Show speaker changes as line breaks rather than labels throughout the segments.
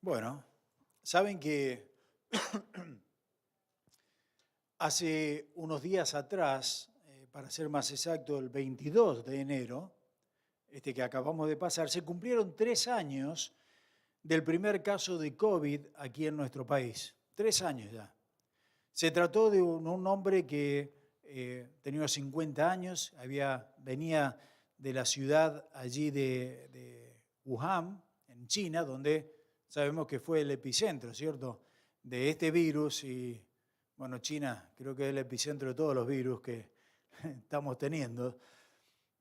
Bueno, saben que hace unos días atrás, para ser más exacto, el 22 de enero, este que acabamos de pasar, se cumplieron 3 años del primer caso de COVID aquí en nuestro país. 3 años ya. Se trató de un hombre que tenía unos 50 años, venía de la ciudad allí de Wuhan, en China, donde sabemos que fue el epicentro, ¿cierto?, de este virus. Y bueno, China creo que es el epicentro de todos los virus que estamos teniendo.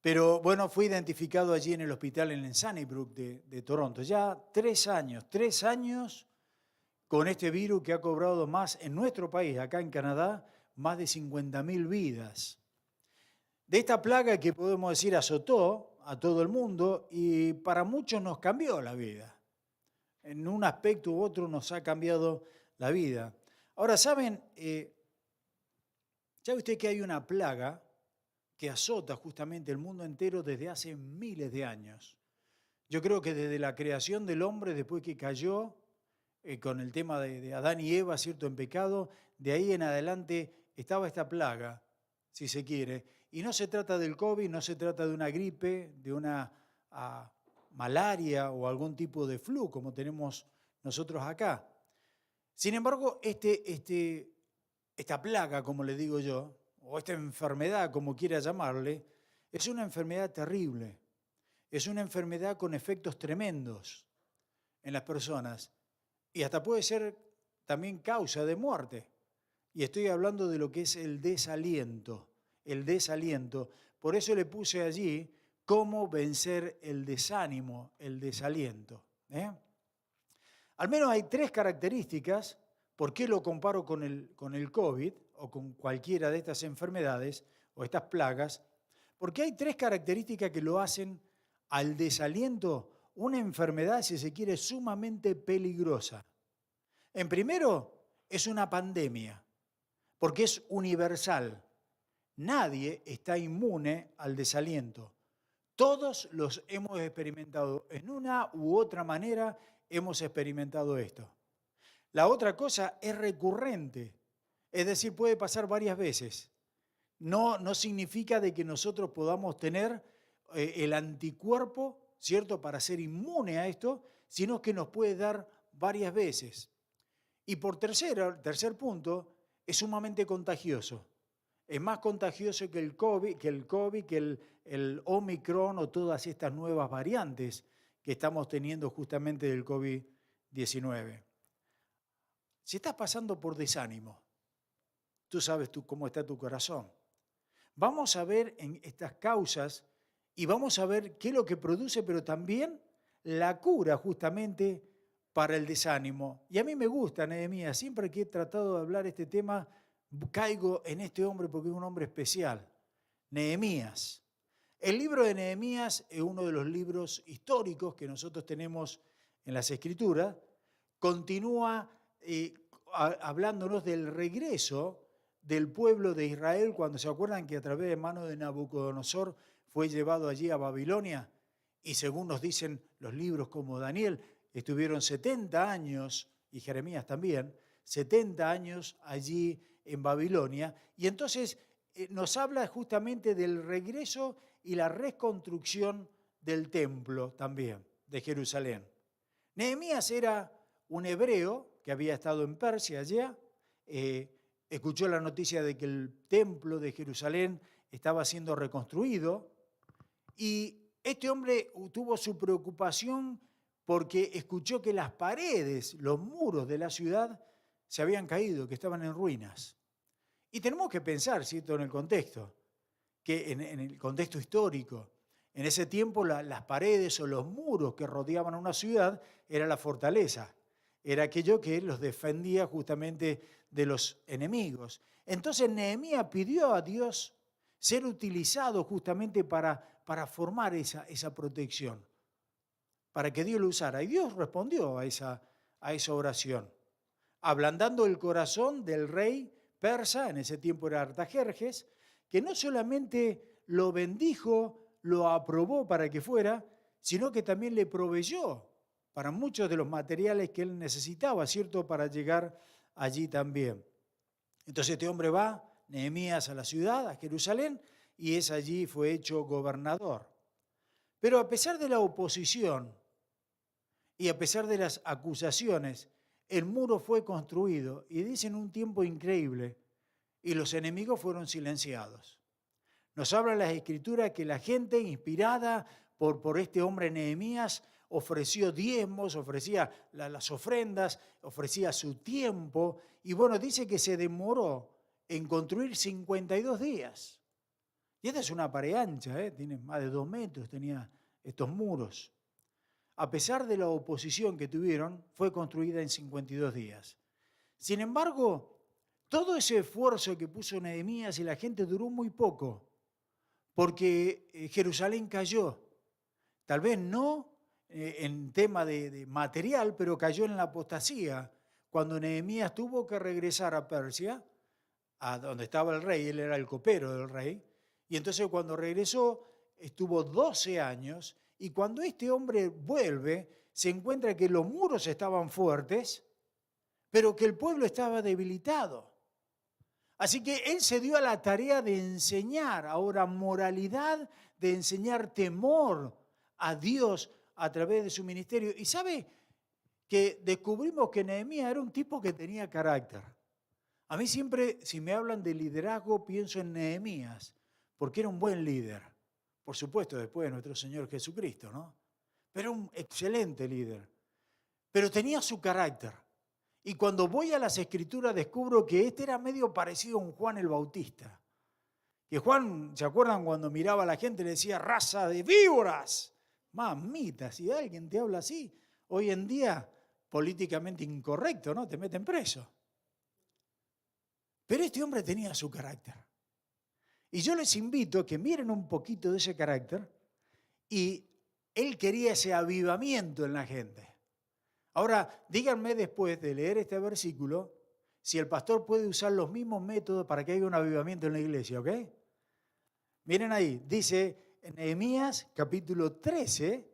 Pero bueno, fue identificado allí en el hospital en Sunnybrook de Toronto. Ya 3 años con este virus que ha cobrado más en nuestro país, acá en Canadá, más de 50.000 vidas. De esta plaga que podemos decir azotó a todo el mundo y para muchos nos cambió la vida. En un aspecto u otro nos ha cambiado la vida. Ahora, ¿saben? ¿Sabe usted que hay una plaga que azota justamente el mundo entero desde hace miles de años? Yo creo que desde la creación del hombre, después que cayó con el tema de Adán y Eva, ¿cierto?, en pecado, de ahí en adelante estaba esta plaga, si se quiere. Y no se trata del COVID, no se trata de una gripe, de una malaria o algún tipo de flu como tenemos nosotros acá. Sin embargo, esta plaga, como le digo yo, o esta enfermedad, como quiera llamarle, es una enfermedad terrible. Es una enfermedad con efectos tremendos en las personas y hasta puede ser también causa de muerte. Y estoy hablando de lo que es el desaliento, el desaliento. Por eso le puse allí cómo vencer el desánimo, el desaliento. Al menos hay 3 características. ¿Por qué lo comparo con el COVID o con cualquiera de estas enfermedades o estas plagas? Porque hay 3 características que lo hacen al desaliento una enfermedad, si se quiere, sumamente peligrosa. En primero, es una pandemia, porque es universal. Nadie está inmune al desaliento. Todos los hemos experimentado, en una u otra manera hemos experimentado esto. La otra cosa es recurrente, es decir, puede pasar varias veces. No significa de que nosotros podamos tener el anticuerpo, ¿cierto?, para ser inmune a esto, sino que nos puede dar varias veces. Y por tercer punto, es sumamente contagioso. Es más contagioso que el COVID, que el Omicron o todas estas nuevas variantes que estamos teniendo justamente del COVID-19. Si estás pasando por desánimo, tú sabes cómo está tu corazón. Vamos a ver en estas causas y vamos a ver qué es lo que produce, pero también la cura justamente para el desánimo. Y a mí me gusta Nehemías, siempre que he tratado de hablar este tema, caigo en este hombre porque es un hombre especial, Nehemías. El libro de Nehemías es uno de los libros históricos que nosotros tenemos en las Escrituras. Continúa hablándonos del regreso del pueblo de Israel, cuando se acuerdan que a través de manos de Nabucodonosor fue llevado allí a Babilonia, y según nos dicen los libros como Daniel, estuvieron 70 años, y Jeremías también, 70 años allí en Babilonia, y entonces nos habla justamente del regreso y la reconstrucción del templo también de Jerusalén. Nehemías era un hebreo que había estado en Persia allá, escuchó la noticia de que el templo de Jerusalén estaba siendo reconstruido y este hombre tuvo su preocupación porque escuchó que las paredes, los muros de la ciudad se habían caído, que estaban en ruinas. Y tenemos que pensar, ¿cierto?, en el contexto, que en el contexto histórico, en ese tiempo las paredes o los muros que rodeaban a una ciudad era la fortaleza, era aquello que los defendía justamente de los enemigos. Entonces Nehemías pidió a Dios ser utilizado justamente para formar esa protección, para que Dios lo usara. Y Dios respondió a esa oración, ablandando el corazón del rey persa, en ese tiempo era Artajerjes, que no solamente lo bendijo, lo aprobó para que fuera, sino que también le proveyó para muchos de los materiales que él necesitaba, ¿cierto?, para llegar allí también. Entonces este hombre va, Nehemías, a la ciudad, a Jerusalén, y fue hecho gobernador. Pero a pesar de la oposición y a pesar de las acusaciones, el muro fue construido, y dicen un tiempo increíble, y los enemigos fueron silenciados. Nos habla la Escritura que la gente, inspirada por este hombre Nehemías, ofreció diezmos, ofrecía las ofrendas, ofrecía su tiempo, y bueno, dice que se demoró en construir 52 días. Y esta es una pared ancha, tiene más de 2 metros, tenía estos muros. A pesar de la oposición que tuvieron, fue construida en 52 días. Sin embargo, todo ese esfuerzo que puso Nehemías y la gente duró muy poco, porque Jerusalén cayó. Tal vez no en tema de material, pero cayó en la apostasía, cuando Nehemías tuvo que regresar a Persia, a donde estaba el rey, él era el copero del rey, y entonces cuando regresó estuvo 12 años, y cuando este hombre vuelve, se encuentra que los muros estaban fuertes, pero que el pueblo estaba debilitado. Así que él se dio a la tarea de enseñar ahora moralidad, de enseñar temor a Dios a través de su ministerio. Y sabe que descubrimos que Nehemías era un tipo que tenía carácter. A mí siempre, si me hablan de liderazgo, pienso en Nehemías, porque era un buen líder. Por supuesto, después de nuestro Señor Jesucristo, ¿no? Pero un excelente líder. Pero tenía su carácter. Y cuando voy a las Escrituras descubro que este era medio parecido a un Juan el Bautista. Que Juan, ¿se acuerdan cuando miraba a la gente y le decía raza de víboras? Mamita, si alguien te habla así, hoy en día políticamente incorrecto, ¿no? Te meten preso. Pero este hombre tenía su carácter. Y yo les invito a que miren un poquito de ese carácter, y él quería ese avivamiento en la gente. Ahora, díganme después de leer este versículo si el pastor puede usar los mismos métodos para que haya un avivamiento en la iglesia, ¿ok? Miren ahí, dice en Nehemías capítulo 13,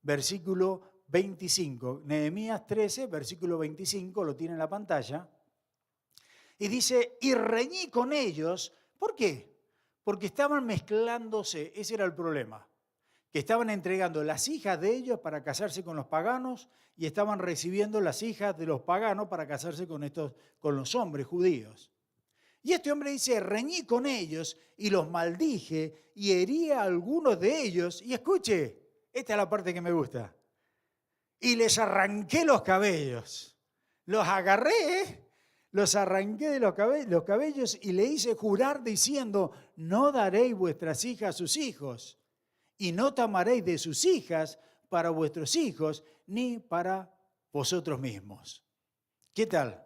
versículo 25. Nehemías 13, versículo 25, lo tiene en la pantalla. Y dice, y reñí con ellos. ¿Por qué? Porque estaban mezclándose, ese era el problema. Que estaban entregando las hijas de ellos para casarse con los paganos y estaban recibiendo las hijas de los paganos para casarse con los hombres judíos. Y este hombre dice, reñí con ellos y los maldije y herí a algunos de ellos. Y escuche, esta es la parte que me gusta. Y les arranqué los cabellos. Los agarré, los arranqué de los cabellos y le hice jurar diciendo, no daréis vuestras hijas a sus hijos. Y no tomaréis de sus hijas para vuestros hijos, ni para vosotros mismos. ¿Qué tal?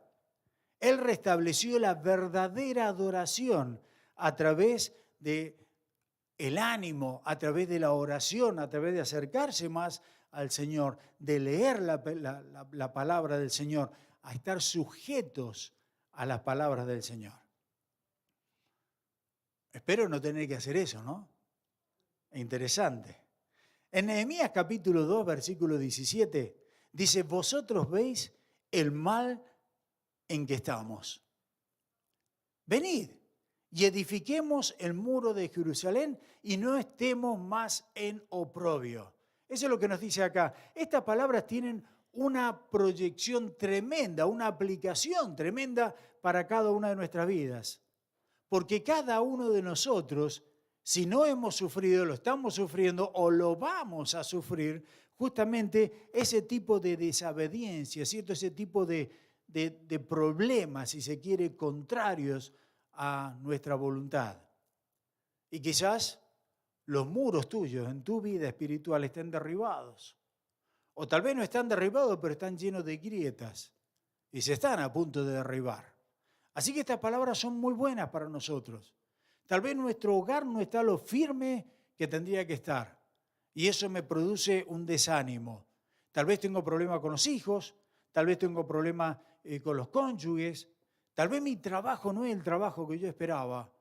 Él restableció la verdadera adoración a través del ánimo, a través de la oración, a través de acercarse más al Señor, de leer la palabra del Señor, a estar sujetos a las palabras del Señor. Espero no tener que hacer eso, ¿no? Interesante. En Nehemías capítulo 2, versículo 17, dice, vosotros veis el mal en que estamos. Venid y edifiquemos el muro de Jerusalén y no estemos más en oprobio. Eso es lo que nos dice acá. Estas palabras tienen una proyección tremenda, una aplicación tremenda para cada una de nuestras vidas. Porque cada uno de nosotros, si no hemos sufrido, lo estamos sufriendo o lo vamos a sufrir, justamente ese tipo de desobediencia, ¿cierto? Ese tipo de problemas, si se quiere, contrarios a nuestra voluntad. Y quizás los muros tuyos en tu vida espiritual estén derribados. O tal vez no están derribados, pero están llenos de grietas y se están a punto de derribar. Así que estas palabras son muy buenas para nosotros. Tal vez nuestro hogar no está lo firme que tendría que estar. Y eso me produce un desánimo. Tal vez tengo problemas con los hijos, tal vez tengo problemas con los cónyuges, tal vez mi trabajo no es el trabajo que yo esperaba,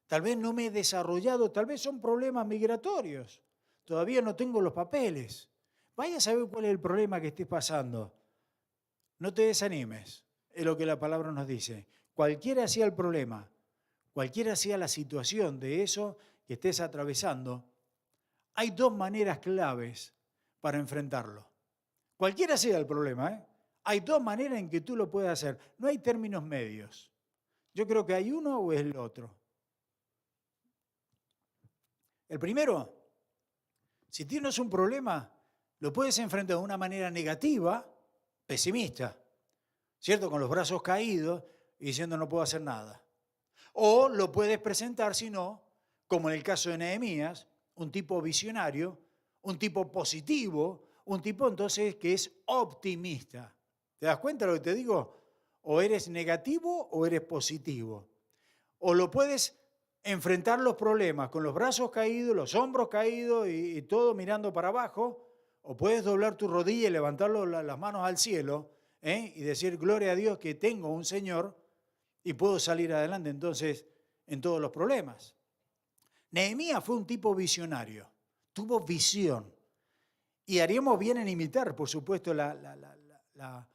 tal vez no me he desarrollado, tal vez son problemas migratorios, todavía no tengo los papeles. vaya a saber cuál es el problema que estés pasando. No te desanimes, es lo que la palabra nos dice. Cualquiera sea el problema, cualquiera sea la situación de eso que estés atravesando, hay dos maneras claves para enfrentarlo. Cualquiera sea el problema, hay dos maneras en que tú lo puedes hacer. No hay términos medios. Yo creo que hay uno o es el otro. El primero, si tienes un problema, lo puedes enfrentar de una manera negativa, pesimista, ¿cierto? Con los brazos caídos y diciendo no puedo hacer nada. O lo puedes presentar, si no, como en el caso de Nehemías, un tipo visionario, un tipo positivo, un tipo entonces que es optimista. ¿Te das cuenta de lo que te digo? O eres negativo o eres positivo. O lo puedes enfrentar los problemas con los brazos caídos, los hombros caídos y todo mirando para abajo, o puedes doblar tu rodilla y levantar las manos al cielo y decir, gloria a Dios que tengo un Señor y puedo salir adelante entonces en todos los problemas. Nehemías fue un tipo visionario, tuvo visión. Y haríamos bien en imitar, por supuesto, la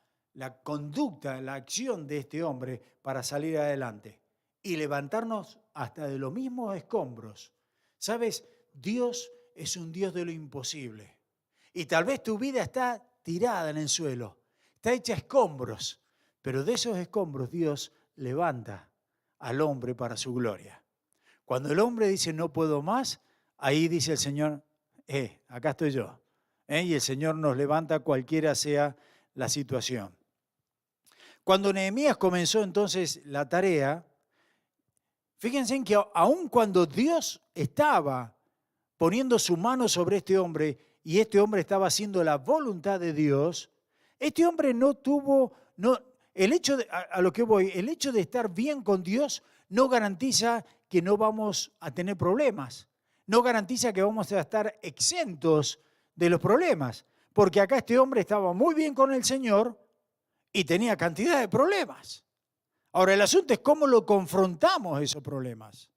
conducta, la acción de este hombre para salir adelante y levantarnos hasta de los mismos escombros. ¿Sabes? Dios es un Dios de lo imposible. Y tal vez tu vida está tirada en el suelo, está hecha escombros, pero de esos escombros Dios levanta al hombre para su gloria. Cuando el hombre dice no puedo más, ahí dice el Señor, acá estoy yo. Y el Señor nos levanta cualquiera sea la situación. Cuando Nehemías comenzó entonces la tarea, fíjense en que aun cuando Dios estaba poniendo su mano sobre este hombre y este hombre estaba haciendo la voluntad de Dios, este hombre no tuvo, el hecho el hecho de estar bien con Dios no garantiza que no vamos a tener problemas, no garantiza que vamos a estar exentos de los problemas, porque acá este hombre estaba muy bien con el Señor y tenía cantidad de problemas. Ahora, el asunto es cómo lo confrontamos esos problemas.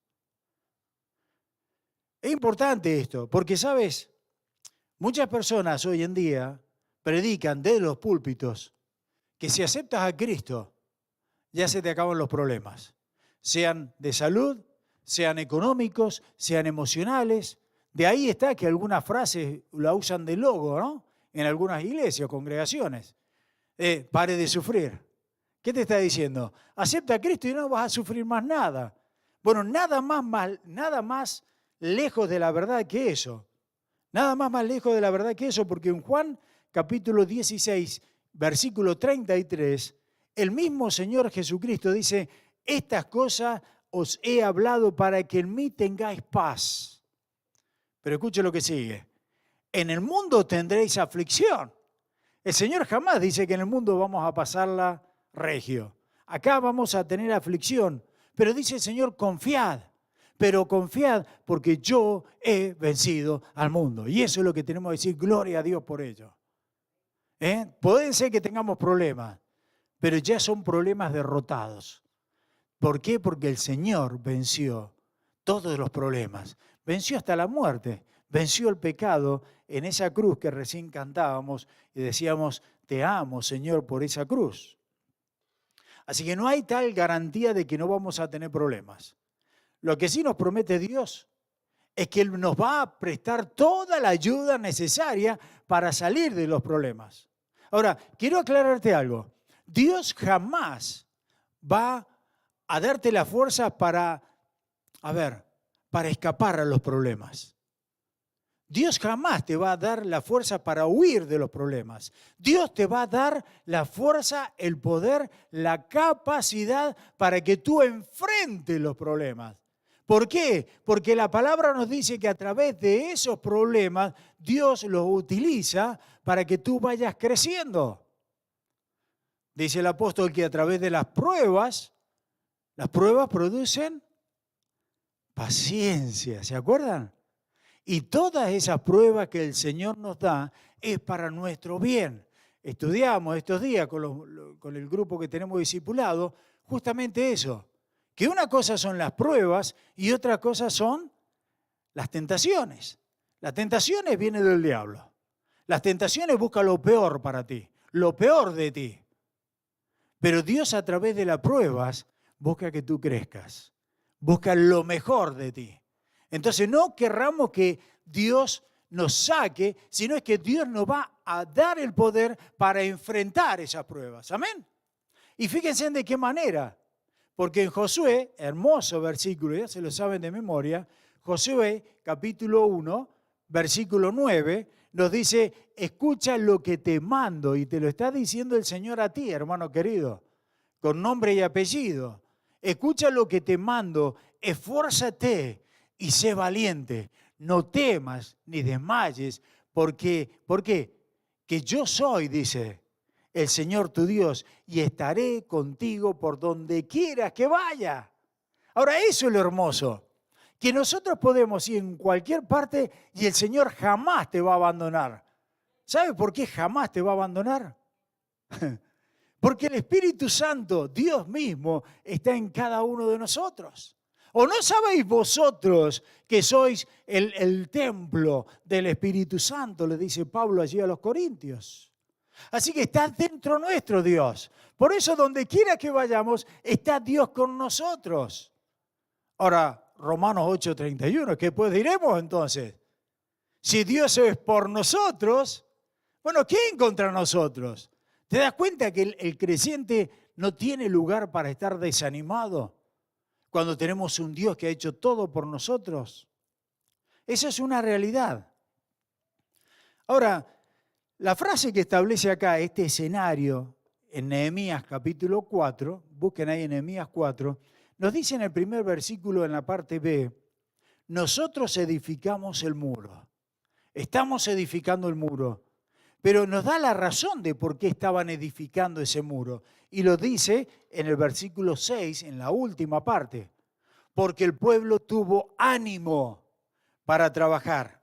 Es importante esto, porque, ¿sabes? Muchas personas hoy en día predican desde los púlpitos que si aceptas a Cristo, ya se te acaban los problemas, sean de salud, sean económicos, sean emocionales. De ahí está que algunas frases la usan de logo, ¿no? En algunas iglesias o congregaciones. Pare de sufrir. ¿Qué te está diciendo? Acepta a Cristo y no vas a sufrir más nada. Bueno, nada más lejos de la verdad que eso. Nada más lejos de la verdad que eso, porque en Juan capítulo 16, versículo 33, el mismo Señor Jesucristo dice, estas cosas os he hablado para que en mí tengáis paz. Pero escuche lo que sigue. En el mundo tendréis aflicción. El Señor jamás dice que en el mundo vamos a pasarla regio. Acá vamos a tener aflicción. Pero dice el Señor, confiad. Pero confiad porque yo he vencido al mundo. Y eso es lo que tenemos que decir, gloria a Dios por ello. Pueden ser que tengamos problemas, pero ya son problemas derrotados. ¿Por qué? Porque el Señor venció todos los problemas. Venció hasta la muerte, venció el pecado en esa cruz que recién cantábamos y decíamos, te amo, Señor, por esa cruz. Así que no hay tal garantía de que no vamos a tener problemas. Lo que sí nos promete Dios es que Él nos va a prestar toda la ayuda necesaria para salir de los problemas. Ahora, quiero aclararte algo. Dios jamás va a darte la fuerza para escapar a los problemas. Dios jamás te va a dar la fuerza para huir de los problemas. Dios te va a dar la fuerza, el poder, la capacidad para que tú enfrentes los problemas. ¿Por qué? Porque la palabra nos dice que a través de esos problemas Dios los utiliza para que tú vayas creciendo. Dice el apóstol que a través de las pruebas producen paciencia, ¿se acuerdan? Y todas esas pruebas que el Señor nos da es para nuestro bien. Estudiamos estos días con el grupo que tenemos discipulado justamente eso. Que una cosa son las pruebas y otra cosa son las tentaciones. Las tentaciones vienen del diablo. Las tentaciones buscan lo peor para ti, lo peor de ti. Pero Dios a través de las pruebas busca que tú crezcas, busca lo mejor de ti. Entonces no querramos que Dios nos saque, sino es que Dios nos va a dar el poder para enfrentar esas pruebas. Amén. Y fíjense de qué manera, porque en Josué, hermoso versículo, ya se lo saben de memoria, Josué capítulo 1, versículo 9, nos dice, escucha lo que te mando, y te lo está diciendo el Señor a ti, hermano querido, con nombre y apellido. Escucha lo que te mando, esfuérzate y sé valiente. No temas ni desmayes, porque, ¿por qué? Que yo soy, dice el Señor tu Dios, y estaré contigo por donde quieras que vaya. Ahora, eso es lo hermoso, que nosotros podemos ir en cualquier parte y el Señor jamás te va a abandonar. ¿Sabe por qué jamás te va a abandonar? Porque el Espíritu Santo, Dios mismo, está en cada uno de nosotros. ¿O no sabéis vosotros que sois el templo del Espíritu Santo? Le dice Pablo allí a los Corintios. Así que está dentro nuestro Dios. Por eso donde quiera que vayamos, está Dios con nosotros. Ahora, Romanos 8:31, ¿qué pues diremos entonces? Si Dios es por nosotros, bueno, ¿quién contra nosotros? ¿Te das cuenta que el creyente no tiene lugar para estar desanimado cuando tenemos un Dios que ha hecho todo por nosotros? Esa es una realidad. Ahora, la frase que establece acá este escenario en Nehemías capítulo 4, busquen ahí en Nehemías 4, nos dice en el primer versículo en la parte B, nosotros edificamos el muro, estamos edificando el muro, pero nos da la razón de por qué estaban edificando ese muro. Y lo dice en el versículo 6, en la última parte, porque el pueblo tuvo ánimo para trabajar.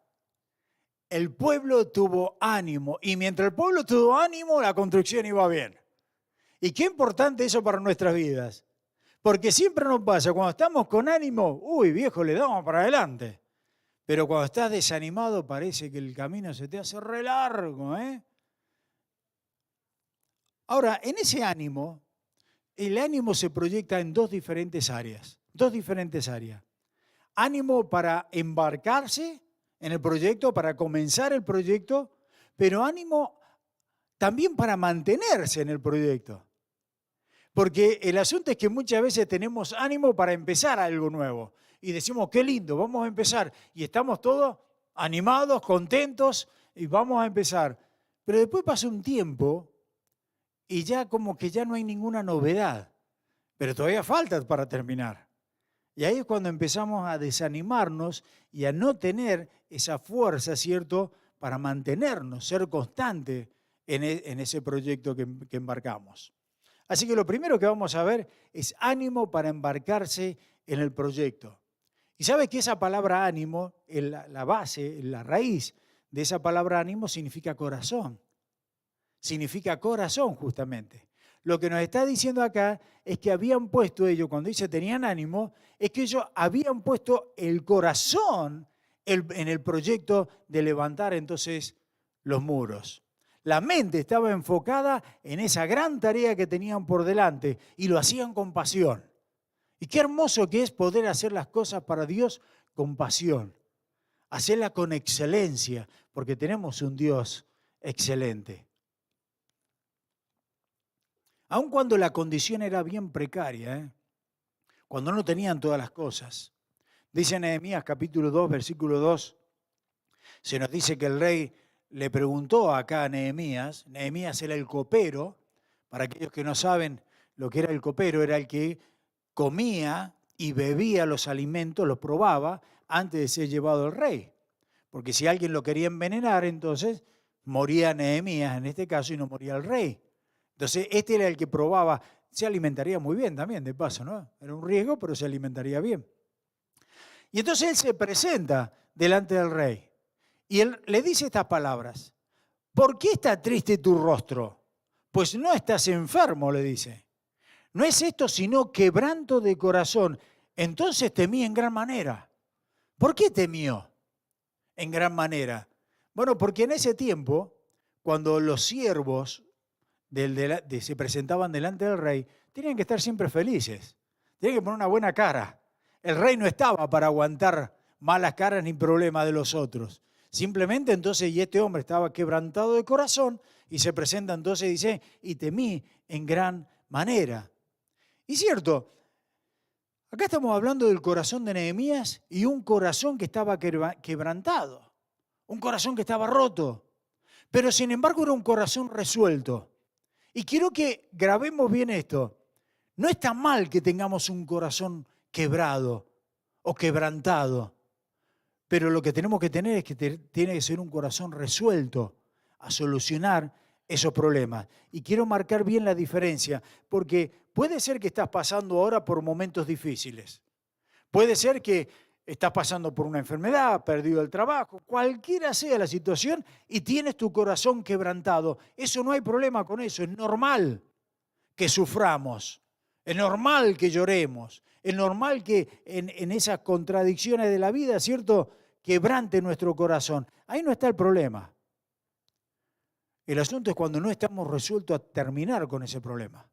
El pueblo tuvo ánimo, y mientras el pueblo tuvo ánimo, la construcción iba bien. Y qué importante eso para nuestras vidas. Porque siempre nos pasa, cuando estamos con ánimo, uy, viejo, le damos para adelante. Pero cuando estás desanimado, parece que el camino se te hace re largo, ¿eh? Ahora, en ese ánimo, el ánimo se proyecta en dos diferentes áreas. Ánimo para embarcarse en el proyecto, para comenzar el proyecto, pero ánimo también para mantenerse en el proyecto. Porque el asunto es que muchas veces tenemos ánimo para empezar algo nuevo. Y decimos, qué lindo, vamos a empezar. Y estamos todos animados, contentos, y vamos a empezar. Pero después pasa un tiempo y ya como que ya no hay ninguna novedad. Pero todavía falta para terminar. Y ahí es cuando empezamos a desanimarnos y a no tener esa fuerza, ¿cierto?, para mantenernos, ser constante en ese proyecto que embarcamos. Así que lo primero que vamos a ver es ánimo para embarcarse en el proyecto. Y sabe que esa palabra ánimo, la base, la raíz de esa palabra ánimo significa corazón. Significa corazón justamente. Lo que nos está diciendo acá es que habían puesto ellos, cuando dice tenían ánimo, es que ellos habían puesto el corazón en el proyecto de levantar entonces los muros. La mente estaba enfocada en esa gran tarea que tenían por delante y lo hacían con pasión. Y qué hermoso que es poder hacer las cosas para Dios con pasión. Hacerla con excelencia, porque tenemos un Dios excelente. Aun cuando la condición era bien precaria, cuando no tenían todas las cosas. Dice Nehemías capítulo 2, versículo 2, se nos dice que el rey le preguntó acá a Nehemías era el copero, para aquellos que no saben lo que era el copero, era el que comía y bebía los alimentos, los probaba antes de ser llevado al rey. Porque si alguien lo quería envenenar, entonces moría Nehemías en este caso y no moría el rey. Entonces este era el que probaba, se alimentaría muy bien también, de paso, ¿no? Era un riesgo, pero se alimentaría bien. Y entonces él se presenta delante del rey. Y él le dice estas palabras, ¿por qué está triste tu rostro? Pues no estás enfermo, le dice. No es esto sino quebranto de corazón. Entonces temí en gran manera. ¿Por qué temió en gran manera? Bueno, porque en ese tiempo cuando los siervos se presentaban delante del rey, tenían que estar siempre felices, tenían que poner una buena cara. El rey no estaba para aguantar malas caras ni problemas de los otros. Simplemente entonces, y este hombre estaba quebrantado de corazón, y se presenta entonces y dice, y temí en gran manera. Y cierto, acá estamos hablando del corazón de Nehemías y un corazón que estaba quebrantado, un corazón que estaba roto, pero sin embargo era un corazón resuelto. Y quiero que grabemos bien esto. No está mal que tengamos un corazón quebrado o quebrantado, pero lo que tenemos que tener es que tiene que ser un corazón resuelto a solucionar esos problemas. Y quiero marcar bien la diferencia, porque puede ser que estás pasando ahora por momentos difíciles. Puede ser que estás pasando por una enfermedad, perdido el trabajo, cualquiera sea la situación y tienes tu corazón quebrantado. Eso no hay problema con eso, es normal que suframos, es normal que lloremos, es normal que en esas contradicciones de la vida, ¿cierto?, quebrante nuestro corazón. Ahí no está el problema. El asunto es cuando no estamos resueltos a terminar con ese problema.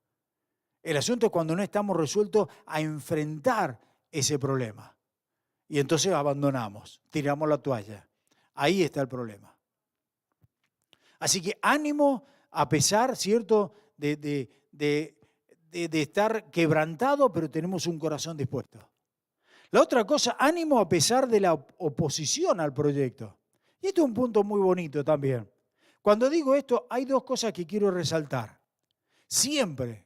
El asunto es cuando no estamos resueltos a enfrentar ese problema. Y entonces abandonamos, tiramos la toalla. Ahí está el problema. Así que ánimo a pesar, ¿cierto?, de estar quebrantado, pero tenemos un corazón dispuesto. La otra cosa, ánimo a pesar de la oposición al proyecto. Y esto es un punto muy bonito también. Cuando digo esto, hay dos cosas que quiero resaltar. Siempre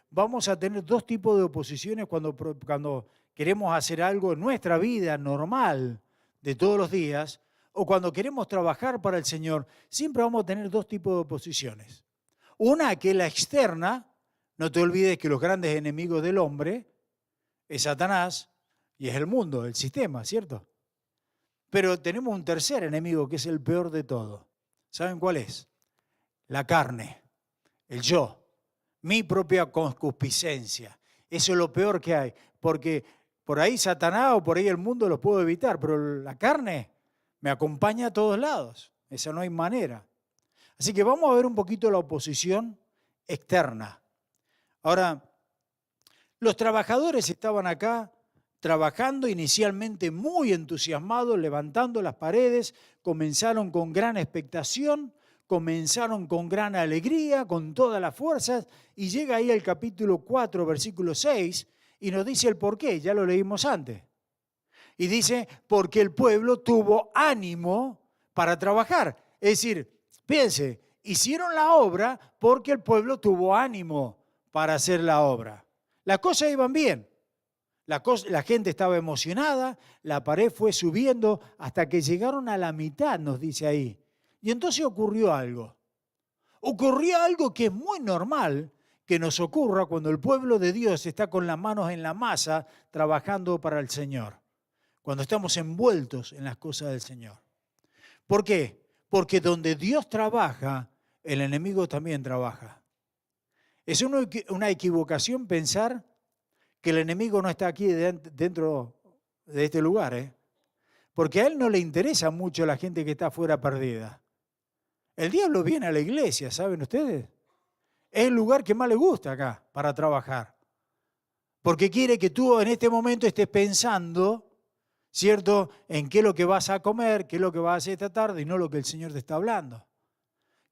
vamos a tener dos tipos de oposiciones cuando queremos hacer algo en nuestra vida normal de todos los días o cuando queremos trabajar para el Señor. Siempre vamos a tener dos tipos de oposiciones. Una que es la externa. No te olvides que los grandes enemigos del hombre es Satanás y es el mundo, el sistema, ¿cierto? Pero tenemos un tercer enemigo que es el peor de todo. ¿Saben cuál es? La carne, el yo, mi propia concupiscencia. Eso es lo peor que hay, porque por ahí Satanás o por ahí el mundo los puedo evitar, pero la carne me acompaña a todos lados. Esa no hay manera. Así que vamos a ver un poquito la oposición externa. Ahora, los trabajadores estaban acá trabajando inicialmente muy entusiasmados, levantando las paredes, comenzaron con gran expectación, comenzaron con gran alegría, con todas las fuerzas, y llega ahí el capítulo 4, versículo 6, y nos dice el porqué, ya lo leímos antes. Y dice, porque el pueblo tuvo ánimo para trabajar. Es decir, piense, hicieron la obra porque el pueblo tuvo ánimo para hacer la obra. Las cosas iban bien. La gente estaba emocionada, la pared fue subiendo hasta que llegaron a la mitad, nos dice ahí. Y entonces ocurrió algo. Ocurrió algo que es muy normal que nos ocurra cuando el pueblo de Dios está con las manos en la masa trabajando para el Señor. Cuando estamos envueltos en las cosas del Señor. ¿Por qué? Porque donde Dios trabaja, el enemigo también trabaja. Es una equivocación pensar que el enemigo no está aquí dentro de este lugar, porque a él no le interesa mucho la gente que está afuera perdida. El diablo viene a la iglesia, ¿saben ustedes? Es el lugar que más le gusta acá para trabajar, porque quiere que tú en este momento estés pensando, ¿cierto?, en qué es lo que vas a comer, qué es lo que vas a hacer esta tarde y no lo que el Señor te está hablando.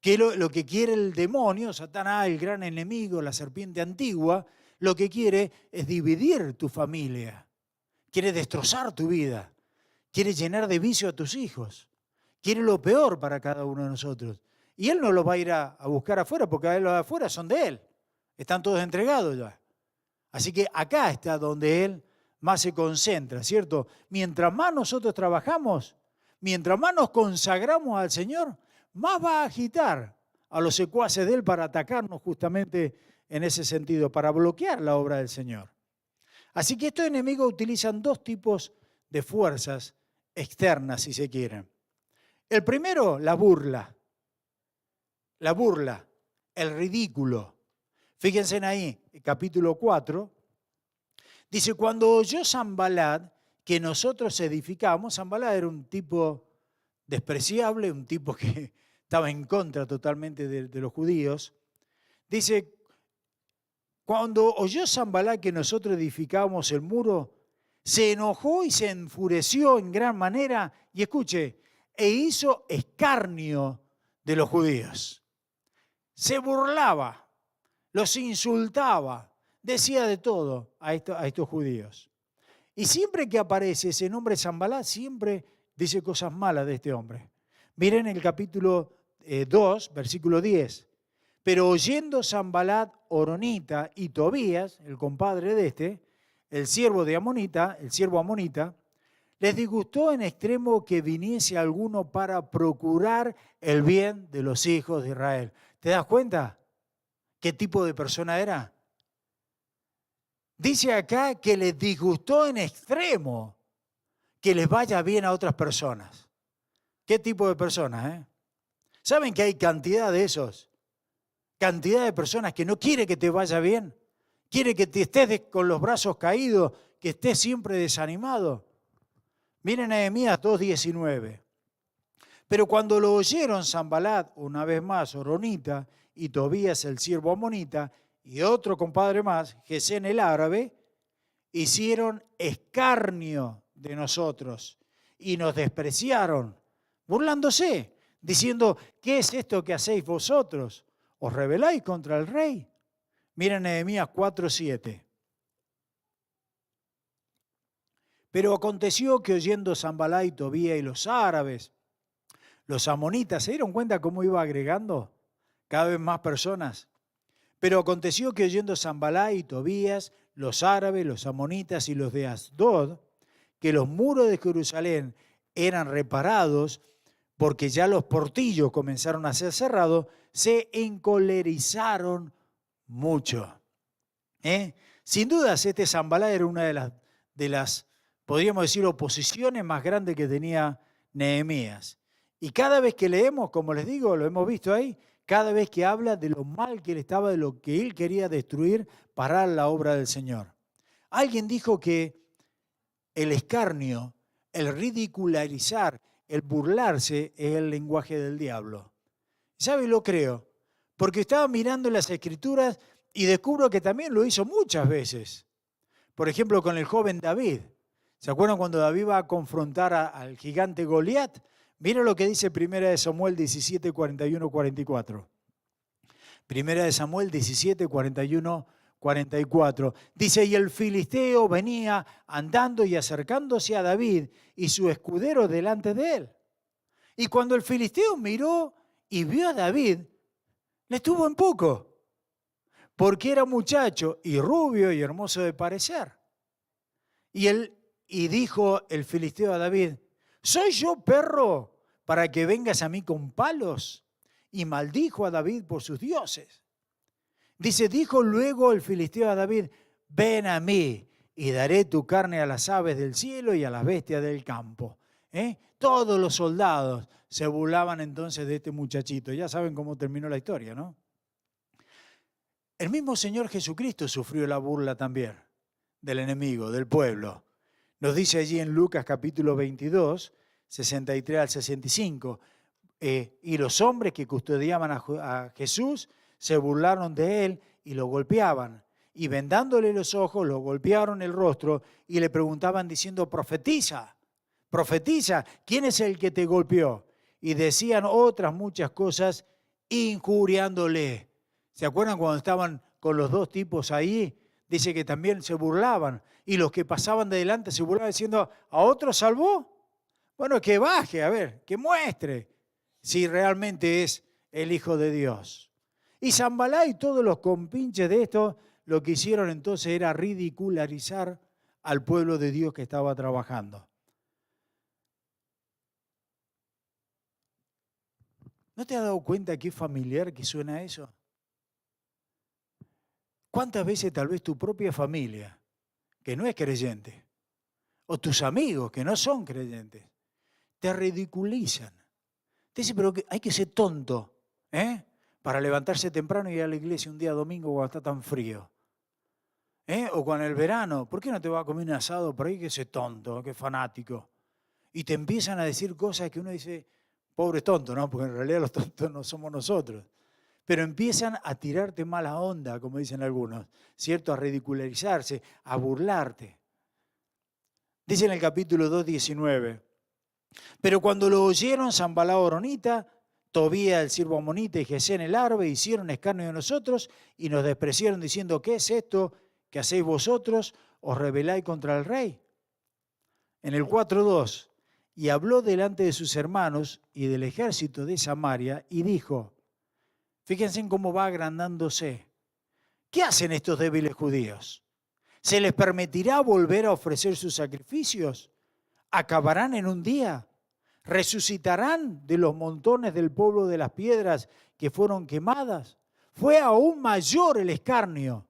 Que lo que quiere el demonio, Satanás, el gran enemigo, la serpiente antigua, lo que quiere es dividir tu familia, quiere destrozar tu vida, quiere llenar de vicio a tus hijos, quiere lo peor para cada uno de nosotros. Y él no los va a ir a buscar afuera, porque los de afuera son de él, están todos entregados ya. Así que acá está donde él más se concentra, ¿cierto? Mientras más nosotros trabajamos, mientras más nos consagramos al Señor, más va a agitar a los secuaces de él para atacarnos justamente en ese sentido, para bloquear la obra del Señor. Así que estos enemigos utilizan dos tipos de fuerzas externas, si se quieren. El primero, la burla, el ridículo. Fíjense ahí, capítulo 4, dice, cuando oyó Sanbalat que nosotros edificamos, Sanbalat era un tipo despreciable, un tipo que estaba en contra totalmente de los judíos. Dice, cuando oyó Sanballat que nosotros edificábamos el muro, se enojó y se enfureció en gran manera, y escuche, e hizo escarnio de los judíos. Se burlaba, los insultaba, decía de todo a estos judíos. Y siempre que aparece ese nombre Sanballat, siempre dice cosas malas de este hombre. Miren el capítulo 2, versículo 10. Pero oyendo Sanballat, Horonita y Tobías, el compadre de este, el siervo amonita, les disgustó en extremo que viniese alguno para procurar el bien de los hijos de Israel. ¿Te das cuenta qué tipo de persona era? Dice acá que les disgustó en extremo que les vaya bien a otras personas. ¿Qué tipo de personas? ¿Saben que hay cantidad de esos? Cantidad de personas que no quiere que te vaya bien, quiere que te estés con los brazos caídos, que estés siempre desanimado. Miren Nehemías 2:19. Pero cuando lo oyeron Sanballat, una vez más, Horonita, y Tobías el siervo amonita, y otro compadre más, Gesén el árabe, hicieron escarnio de nosotros y nos despreciaron, burlándose, diciendo, ¿qué es esto que hacéis vosotros? ¿Os rebeláis contra el rey? Miren Nehemías 4:7. Pero aconteció que oyendo Sanballat y Tobías y los árabes, los amonitas, ¿se dieron cuenta cómo iba agregando cada vez más personas? Pero aconteció que oyendo Sanballat y Tobías, los árabes, los amonitas y los de Asdod, que los muros de Jerusalén eran reparados porque ya los portillos comenzaron a ser cerrados, se encolerizaron mucho. Sin dudas, este Sanballat era una de las, podríamos decir, oposiciones más grandes que tenía Nehemías. Y cada vez que leemos, como les digo, lo hemos visto ahí, cada vez que habla de lo mal que él estaba, de lo que él quería destruir, parar la obra del Señor. Alguien dijo que el escarnio, el ridicularizar, el burlarse es el lenguaje del diablo. ¿Sabe? Lo creo, porque estaba mirando las Escrituras y descubro que también lo hizo muchas veces. Por ejemplo, con el joven David. ¿Se acuerdan cuando David va a confrontar al gigante Goliat? Mira lo que dice 1 Samuel 17, 41, 44. 1 Samuel 17, 41, 44. Dice, y el filisteo venía andando y acercándose a David y su escudero delante de él. Y cuando el filisteo miró y vio a David, le tuvo en poco, porque era muchacho y rubio y hermoso de parecer. Y dijo el filisteo a David, ¿soy yo perro para que vengas a mí con palos? Y maldijo a David por sus dioses. Dice, dijo luego el filisteo a David, ven a mí y daré tu carne a las aves del cielo y a las bestias del campo. Todos los soldados se burlaban entonces de este muchachito. Ya saben cómo terminó la historia, ¿no? El mismo Señor Jesucristo sufrió la burla también del enemigo, del pueblo. Nos dice allí en Lucas capítulo 22, 63 al 65, y los hombres que custodiaban a Jesús se burlaron de él y lo golpeaban. Y vendándole los ojos, lo golpearon el rostro y le preguntaban diciendo, profetiza, profetiza, ¿quién es el que te golpeó? Y decían otras muchas cosas injuriándole. ¿Se acuerdan cuando estaban con los dos tipos ahí? Dice que también se burlaban. Y los que pasaban de delante se burlaban diciendo, ¿a otro salvó? Bueno, que baje, a ver, que muestre si realmente es el Hijo de Dios. Y Sanballat y todos los compinches de esto, lo que hicieron entonces era ridicularizar al pueblo de Dios que estaba trabajando. ¿No te has dado cuenta qué familiar que suena eso? ¿Cuántas veces tal vez tu propia familia, que no es creyente, o tus amigos que no son creyentes, te ridiculizan? Te dicen, pero hay que ser tonto, para levantarse temprano y ir a la iglesia un día domingo cuando está tan frío. O con el verano, ¿por qué no te vas a comer un asado por ahí que es tonto, que es fanático? Y te empiezan a decir cosas que uno dice, pobres tontos, ¿no? Porque en realidad los tontos no somos nosotros. Pero empiezan a tirarte mala onda, como dicen algunos, ¿cierto? A ridicularizarse, a burlarte. Dice en el capítulo 2:19, pero cuando lo oyeron Sanballat horonita, Tobía el siervo amonita y Gesén el árabe hicieron escarnio de nosotros y nos despreciaron diciendo, ¿qué es esto que hacéis vosotros? ¿Os rebeláis contra el rey? En el 4:2, y habló delante de sus hermanos y del ejército de Samaria y dijo, fíjense en cómo va agrandándose, ¿qué hacen estos débiles judíos? ¿Se les permitirá volver a ofrecer sus sacrificios? ¿Acabarán en un día? ¿Resucitarán de los montones del polvo de las piedras que fueron quemadas? Fue aún mayor el escarnio.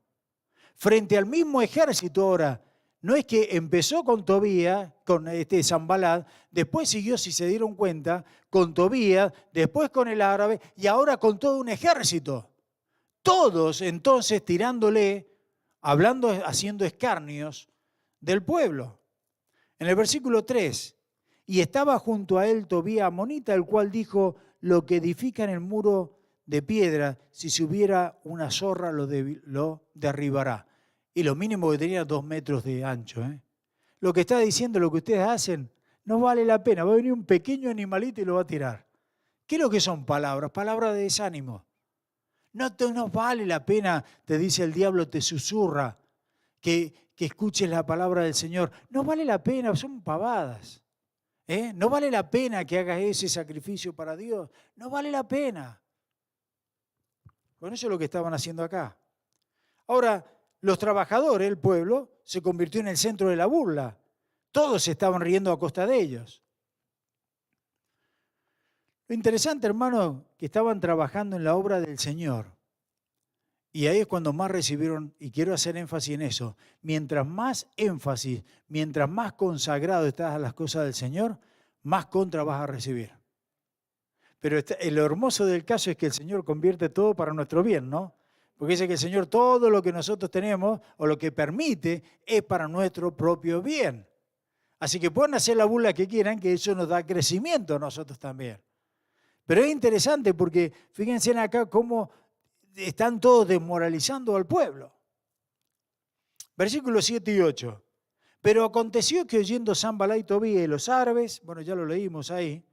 Frente al mismo ejército ahora, no es que empezó con Tobías, con Sanballat, después siguió, si se dieron cuenta, con Tobías, después con el árabe y ahora con todo un ejército. Todos entonces tirándole, hablando, haciendo escarnios del pueblo. En el versículo 3, y estaba junto a él Tobías amonita, el cual dijo, lo que edifican el muro de piedra, si se hubiera una zorra lo derribará. Y lo mínimo que tenía 2 metros de ancho. Lo que está diciendo, lo que ustedes hacen, no vale la pena. Va a venir un pequeño animalito y lo va a tirar. ¿Qué es lo que son palabras? Palabras de desánimo. No vale la pena, te dice el diablo, te susurra, que escuches la palabra del Señor. No vale la pena, son pavadas. No vale la pena que hagas ese sacrificio para Dios. No vale la pena. Bueno, eso es lo que estaban haciendo acá. Ahora, los trabajadores, el pueblo, se convirtió en el centro de la burla. Todos se estaban riendo a costa de ellos. Lo interesante, hermano, que estaban trabajando en la obra del Señor. Y ahí es cuando más recibieron, y quiero hacer énfasis en eso, mientras más énfasis, mientras más consagrado estás a las cosas del Señor, más contra vas a recibir. Pero lo hermoso del caso es que el Señor convierte todo para nuestro bien, ¿no? Porque dice que el Señor todo lo que nosotros tenemos o lo que permite es para nuestro propio bien. Así que pueden hacer la burla que quieran, que eso nos da crecimiento a nosotros también. Pero es interesante porque fíjense acá cómo están todos desmoralizando al pueblo. Versículos 7 y 8. Pero aconteció que oyendo Sanballat y Tobías y los árabes, bueno, ya lo leímos ahí,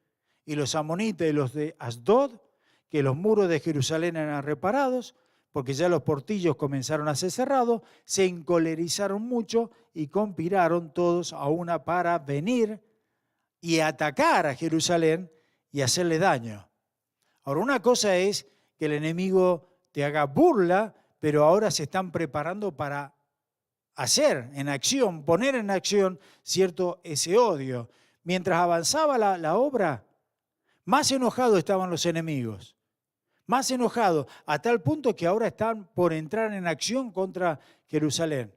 y los amonitas y los de Asdod, que los muros de Jerusalén eran reparados, porque ya los portillos comenzaron a ser cerrados, se encolerizaron mucho y conspiraron todos a una para venir y atacar a Jerusalén y hacerle daño. Ahora, una cosa es que el enemigo te haga burla, pero ahora se están preparando para hacer en acción, poner en acción, cierto, ese odio. Mientras avanzaba la obra, más enojados estaban los enemigos, más enojados, a tal punto que ahora están por entrar en acción contra Jerusalén.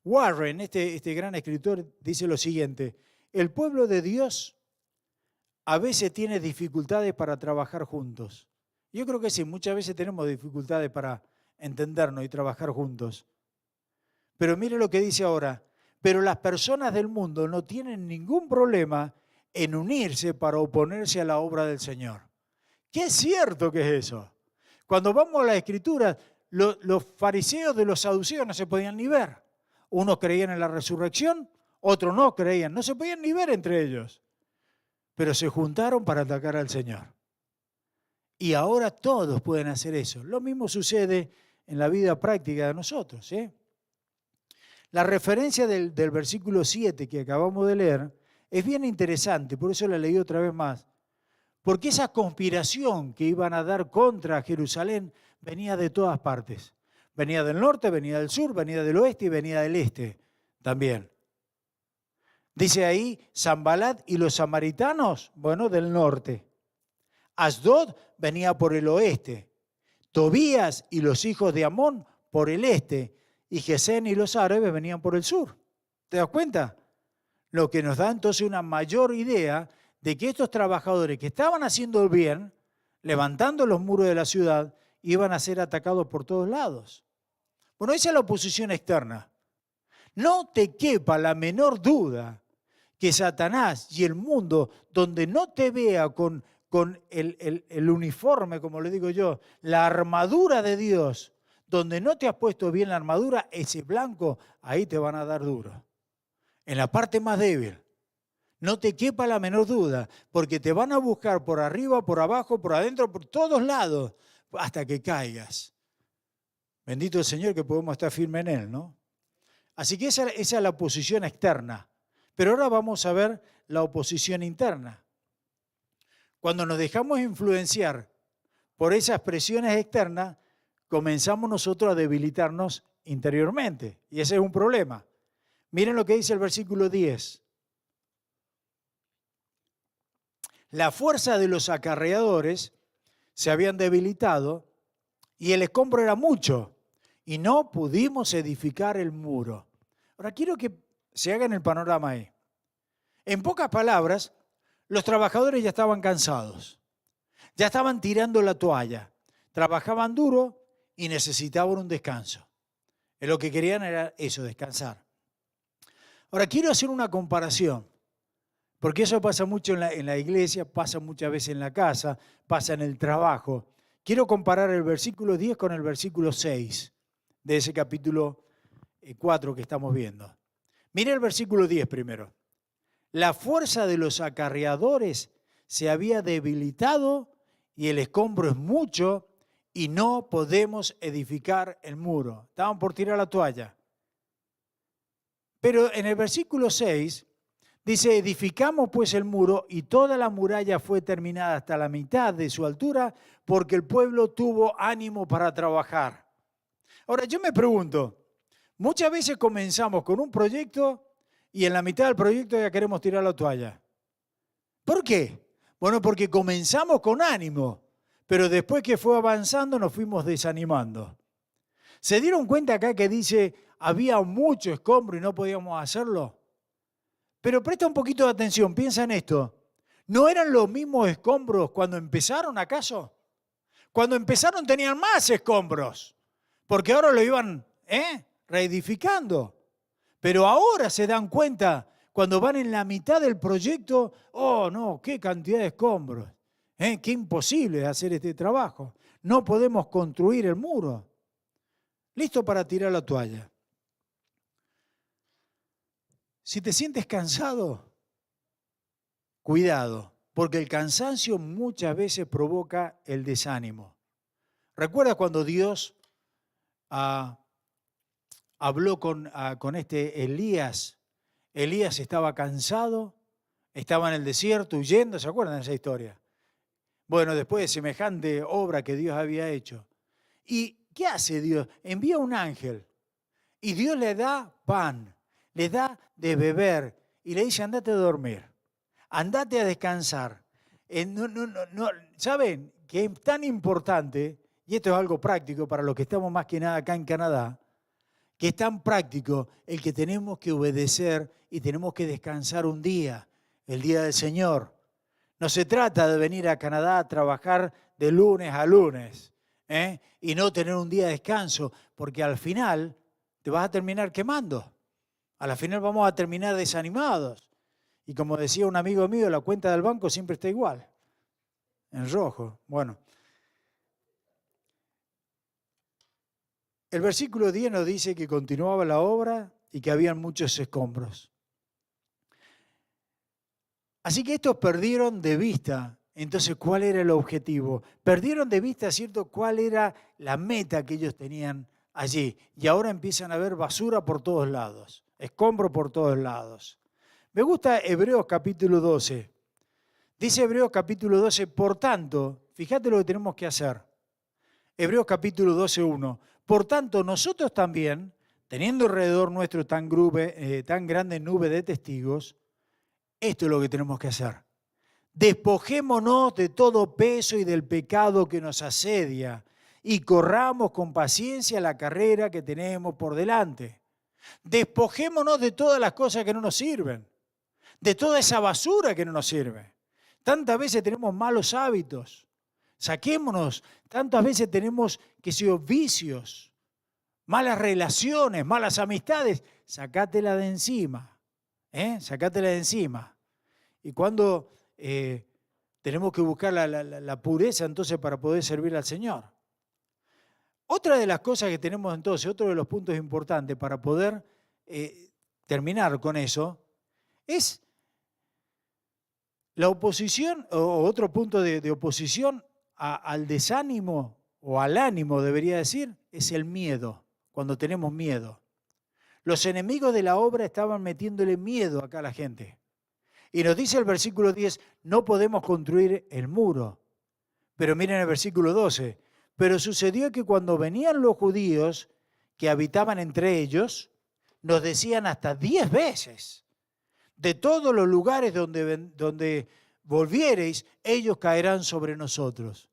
Warren, este gran escritor, dice lo siguiente: el pueblo de Dios a veces tiene dificultades para trabajar juntos. Yo creo que sí, muchas veces tenemos dificultades para entendernos y trabajar juntos. Pero mire lo que dice ahora, pero las personas del mundo no tienen ningún problema en unirse para oponerse a la obra del Señor. ¿Qué es cierto que es eso? Cuando vamos a la Escritura, los fariseos de los saduceos no se podían ni ver. Unos creían en la resurrección, otros no creían, no se podían ni ver entre ellos. Pero se juntaron para atacar al Señor. Y ahora todos pueden hacer eso. Lo mismo sucede en la vida práctica de nosotros. La referencia del versículo 7 que acabamos de leer es bien interesante, por eso la leí otra vez más. Porque esa conspiración que iban a dar contra Jerusalén venía de todas partes. Venía del norte, venía del sur, venía del oeste y venía del este también. Dice ahí, Sanballat y los samaritanos, bueno, del norte. Asdod venía por el oeste. Tobías y los hijos de Amón por el este. Y Gesén y los árabes venían por el sur. ¿Te das cuenta? Lo que nos da entonces una mayor idea de que estos trabajadores que estaban haciendo el bien, levantando los muros de la ciudad, iban a ser atacados por todos lados. Bueno, esa es la oposición externa. No te quepa la menor duda que Satanás y el mundo, donde no te vea con con el uniforme, como le digo yo, la armadura de Dios, donde no te has puesto bien la armadura, ese blanco, ahí te van a dar duro. En la parte más débil. No te quepa la menor duda, porque te van a buscar por arriba, por abajo, por adentro, por todos lados, hasta que caigas. Bendito el Señor que podemos estar firmes en Él, ¿no? Así que esa es la oposición externa. Pero ahora vamos a ver la oposición interna. Cuando nos dejamos influenciar por esas presiones externas, comenzamos nosotros a debilitarnos interiormente. Y ese es un problema. Miren lo que dice el versículo 10. La fuerza de los acarreadores se habían debilitado y el escombro era mucho y no pudimos edificar el muro. Ahora quiero que se hagan el panorama ahí. En pocas palabras, los trabajadores ya estaban cansados, ya estaban tirando la toalla, trabajaban duro y necesitaban un descanso. Lo que querían era eso, descansar. Ahora quiero hacer una comparación. Porque eso pasa mucho en la iglesia, pasa muchas veces en la casa, pasa en el trabajo. Quiero comparar el versículo 10 con el versículo 6 de ese capítulo 4 que estamos viendo. Mire el versículo 10 primero. La fuerza de los acarreadores se había debilitado y el escombro es mucho y no podemos edificar el muro. Estaban por tirar la toalla. Pero en el versículo 6... dice, edificamos pues el muro y toda la muralla fue terminada hasta la mitad de su altura porque el pueblo tuvo ánimo para trabajar. Ahora yo me pregunto, muchas veces comenzamos con un proyecto y en la mitad del proyecto ya queremos tirar la toalla. ¿Por qué? Bueno, porque comenzamos con ánimo, pero después que fue avanzando nos fuimos desanimando. ¿Se dieron cuenta acá que dice, había mucho escombro y no podíamos hacerlo? Pero presta un poquito de atención, piensa en esto. ¿No eran los mismos escombros cuando empezaron, acaso? Cuando empezaron tenían más escombros, porque ahora lo iban reedificando. Pero ahora se dan cuenta, cuando van en la mitad del proyecto, oh no, qué cantidad de escombros, qué imposible hacer este trabajo. No podemos construir el muro. Listo para tirar la toalla. Si te sientes cansado, cuidado, porque el cansancio muchas veces provoca el desánimo. ¿Recuerdas cuando Dios habló con este Elías? Elías estaba cansado, estaba en el desierto huyendo, ¿se acuerdan de esa historia? Bueno, después de semejante obra que Dios había hecho. ¿Y qué hace Dios? Envía un ángel y Dios le da pan. Le da de beber y le dice, andate a dormir, andate a descansar. ¿Saben que es tan importante, y esto es algo práctico para los que estamos más que nada acá en Canadá, que es tan práctico el que tenemos que obedecer y tenemos que descansar un día, el día del Señor? No se trata de venir a Canadá a trabajar de lunes a lunes y no tener un día de descanso, porque al final te vas a terminar quemando. A la final vamos a terminar desanimados. Y como decía un amigo mío, la cuenta del banco siempre está igual, en rojo. Bueno, el versículo 10 nos dice que continuaba la obra y que habían muchos escombros. Así que estos perdieron de vista, entonces, ¿cuál era el objetivo? Perdieron de vista, ¿cierto?, cuál era la meta que ellos tenían allí. Y ahora empiezan a ver basura por todos lados. Escombro por todos lados. Me gusta Hebreos capítulo 12. Dice Hebreos capítulo 12, por tanto, fíjate lo que tenemos que hacer. Hebreos capítulo 12, 1. Por tanto, nosotros también, teniendo alrededor nuestro tan grande nube de testigos, esto es lo que tenemos que hacer. Despojémonos de todo peso y del pecado que nos asedia y corramos con paciencia la carrera que tenemos por delante. Despojémonos de todas las cosas que no nos sirven, de toda esa basura que no nos sirve. Tantas veces tenemos malos hábitos, saquémonos. Tantas veces tenemos vicios, malas relaciones, malas amistades. Sacátela de encima, sacátela de encima. Y cuando te Tenemos que buscar la pureza entonces para poder servir al Señor. Otra de las cosas que tenemos entonces, otro de los puntos importantes para poder terminar con eso, es la oposición, o otro punto de oposición al desánimo, o al ánimo debería decir, es el miedo, cuando tenemos miedo. Los enemigos de la obra estaban metiéndole miedo acá a la gente. Y nos dice el versículo 10, no podemos construir el muro. Pero miren el versículo 12, pero sucedió que cuando venían los judíos que habitaban entre ellos, nos decían hasta 10 veces, de todos los lugares donde volviereis, ellos caerán sobre nosotros.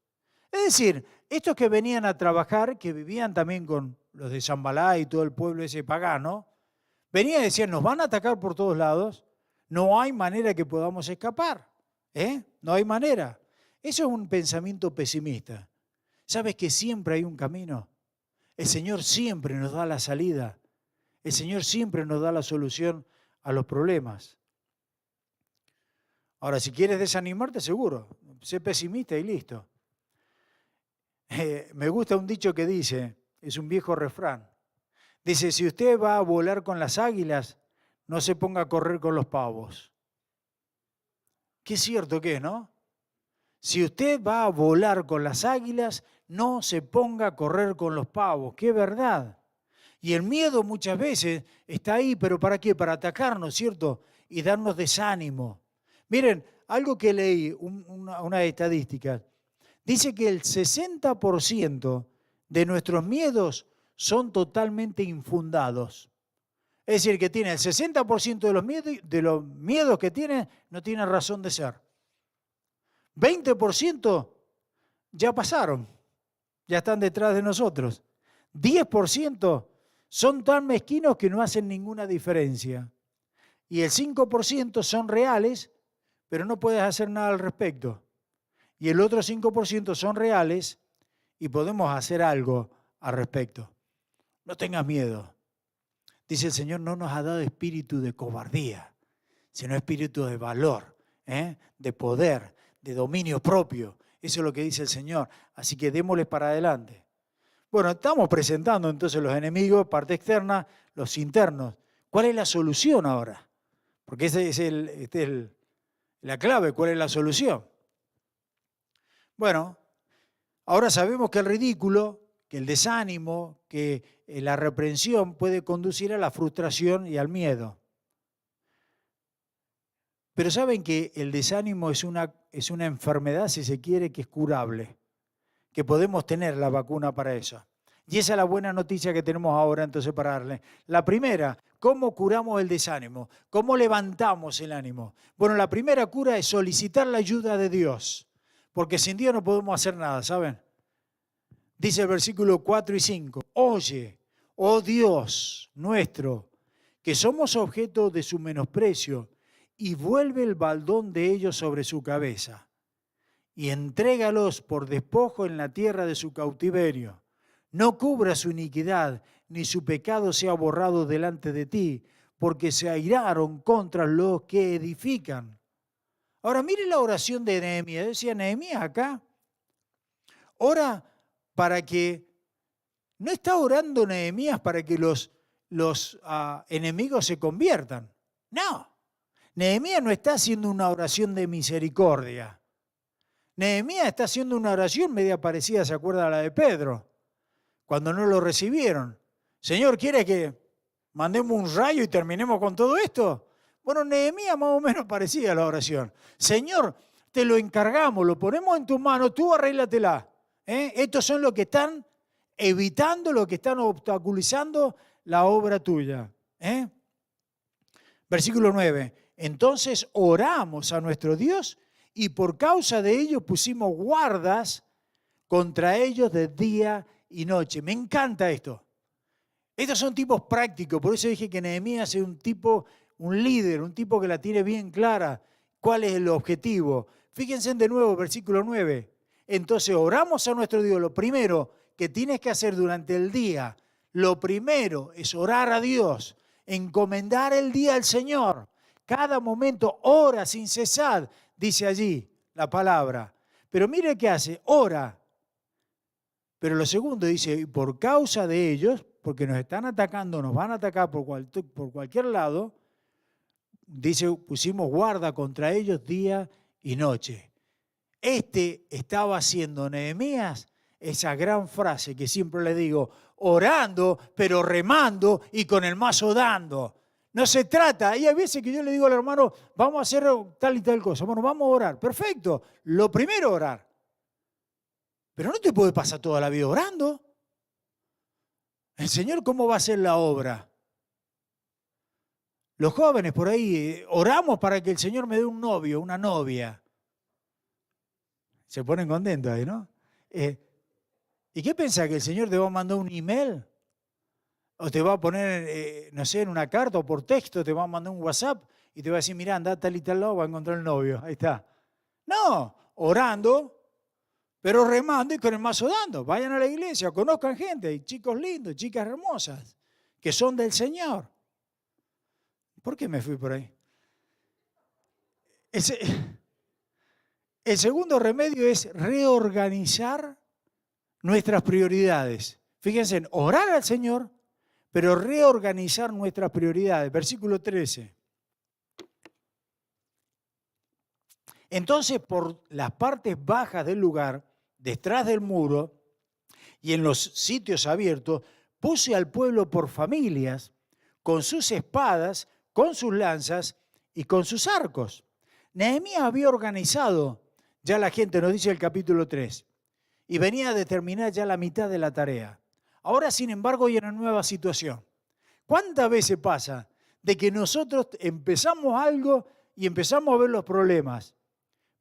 Es decir, estos que venían a trabajar, que vivían también con los de Zambalá y todo el pueblo ese pagano, venían y decían, nos van a atacar por todos lados, no hay manera que podamos escapar, no hay manera. Eso es un pensamiento pesimista. ¿Sabes que siempre hay un camino? El Señor siempre nos da la salida. El Señor siempre nos da la solución a los problemas. Ahora, si quieres desanimarte, seguro, sé pesimista y listo. Me gusta un dicho que dice, es un viejo refrán. Dice, si usted va a volar con las águilas, no se ponga a correr con los pavos. Qué cierto que es, ¿no? Si usted va a volar con las águilas, no se ponga a correr con los pavos. ¡Qué verdad! Y el miedo muchas veces está ahí, pero ¿para qué? Para atacarnos, ¿cierto? Y darnos desánimo. Miren, algo que leí, una estadística, dice que el 60% de nuestros miedos son totalmente infundados. Es decir, que tiene el 60% de los miedos que tiene no tienen razón de ser. 20% ya pasaron, ya están detrás de nosotros. 10% son tan mezquinos que no hacen ninguna diferencia. Y el 5% son reales, pero no puedes hacer nada al respecto. Y el otro 5% son reales y podemos hacer algo al respecto. No tengas miedo. Dice el Señor, no nos ha dado espíritu de cobardía, sino espíritu de valor, de poder, de dominio propio. Eso es lo que dice el Señor. Así que démosles para adelante. Bueno, estamos presentando entonces los enemigos, parte externa, los internos. ¿Cuál es la solución ahora? Porque esa es la clave, ¿cuál es la solución? Bueno, ahora sabemos que el ridículo, que el desánimo, que la reprensión puede conducir a la frustración y al miedo. Pero saben que el desánimo es una enfermedad, si se quiere, que es curable, que podemos tener la vacuna para eso. Y esa es la buena noticia que tenemos ahora entonces para darle. La primera, ¿cómo curamos el desánimo? ¿Cómo levantamos el ánimo? Bueno, la primera cura es solicitar la ayuda de Dios, porque sin Dios no podemos hacer nada, ¿saben? Dice el versículo 4 y 5, oye, oh Dios nuestro, que somos objeto de su menosprecio, y vuelve el baldón de ellos sobre su cabeza, y entrégalos por despojo en la tierra de su cautiverio. No cubra su iniquidad, ni su pecado sea borrado delante de ti, porque se airaron contra los que edifican. Ahora miren la oración de Nehemías. Decía Nehemías acá, ora para que, no está orando Nehemías para que los enemigos se conviertan. No, Nehemías no está haciendo una oración de misericordia. Nehemías está haciendo una oración media parecida, ¿se acuerda a la de Pedro? Cuando no lo recibieron. Señor, ¿quiere que mandemos un rayo y terminemos con todo esto? Bueno, Nehemías más o menos parecía a la oración. Señor, te lo encargamos, lo ponemos en tus manos, tú arréglatela. Estos son los que están evitando, los que están obstaculizando la obra tuya. Versículo 9. Entonces oramos a nuestro Dios y por causa de ellos pusimos guardas contra ellos de día y noche. Me encanta esto. Estos son tipos prácticos, por eso dije que Nehemías es un líder, un tipo que la tiene bien clara. ¿Cuál es el objetivo? Fíjense de nuevo, versículo 9. Entonces oramos a nuestro Dios. Lo primero que tienes que hacer durante el día, lo primero es orar a Dios, encomendar el día al Señor. Cada momento ora sin cesar, dice allí. la palabra. Pero mire qué hace, ora. Pero lo segundo dice, por causa de ellos, porque nos están atacando, nos van a atacar por cualquier lado, dice, pusimos guarda contra ellos día y noche. Estaba haciendo Nehemías esa gran frase que siempre le digo, orando, pero remando y con el mazo dando. No se trata, y hay veces que yo le digo al hermano, vamos a hacer tal y tal cosa. Bueno, vamos a orar. Perfecto. Lo primero, orar. Pero no te puede pasar toda la vida orando. El Señor, ¿cómo va a hacer la obra? Los jóvenes por ahí, oramos para que el Señor me dé un novio, una novia. Se ponen contentos ahí, ¿no? ¿Y qué piensa? ¿Que el Señor te va a mandar un email? ¿O te va a poner, no sé, en una carta o por texto, te va a mandar un WhatsApp y te va a decir, mira, anda tal y tal lado, va a encontrar el novio? Ahí está. No, orando, pero remando y con el mazo dando. Vayan a la iglesia, conozcan gente, hay chicos lindos, chicas hermosas, que son del Señor. ¿Por qué me fui por ahí? El segundo remedio es reorganizar nuestras prioridades. Fíjense, en orar al Señor, pero reorganizar nuestras prioridades. Versículo 13. Entonces, por las partes bajas del lugar, detrás del muro y en los sitios abiertos, puse al pueblo por familias, con sus espadas, con sus lanzas y con sus arcos. Nehemías había organizado ya la gente, nos dice el capítulo 3, y venía a determinar ya la mitad de la tarea. Ahora, sin embargo, hay una nueva situación. ¿Cuántas veces pasa de que nosotros empezamos algo y empezamos a ver los problemas,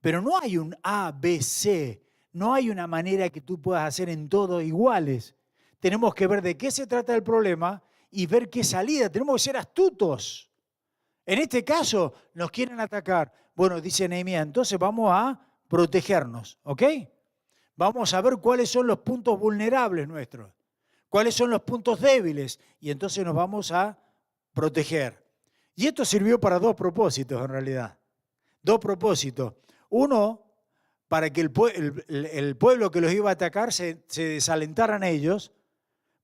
pero no hay un A, B, C, no hay una manera que tú puedas hacer en todo iguales? Tenemos que ver de qué se trata el problema y ver qué salida. Tenemos que ser astutos. En este caso, nos quieren atacar. Bueno, dice Nehemías, entonces vamos a protegernos, ¿ok? Vamos a ver cuáles son los puntos vulnerables nuestros, cuáles son los puntos débiles, y entonces nos vamos a proteger. Y esto sirvió para dos propósitos en realidad. Dos propósitos. Uno, para que el pueblo que los iba a atacar se desalentaran ellos,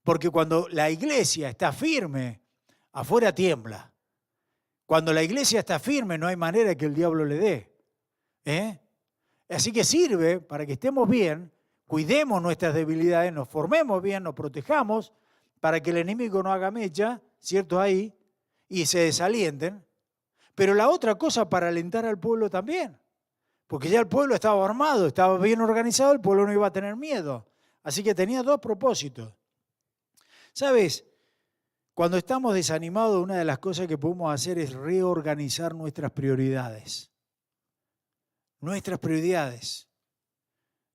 porque cuando la iglesia está firme, afuera tiembla. Cuando la iglesia está firme, no hay manera que el diablo le dé. Así que sirve para que estemos bien, cuidemos nuestras debilidades, nos formemos bien, nos protejamos, para que el enemigo no haga mecha, ¿cierto? Ahí, y se desalienten. Pero la otra cosa, para alentar al pueblo también. Porque ya el pueblo estaba armado, estaba bien organizado, el pueblo no iba a tener miedo. Así que tenía dos propósitos. ¿Sabes? Cuando estamos desanimados, una de las cosas que podemos hacer es reorganizar nuestras prioridades. Nuestras prioridades.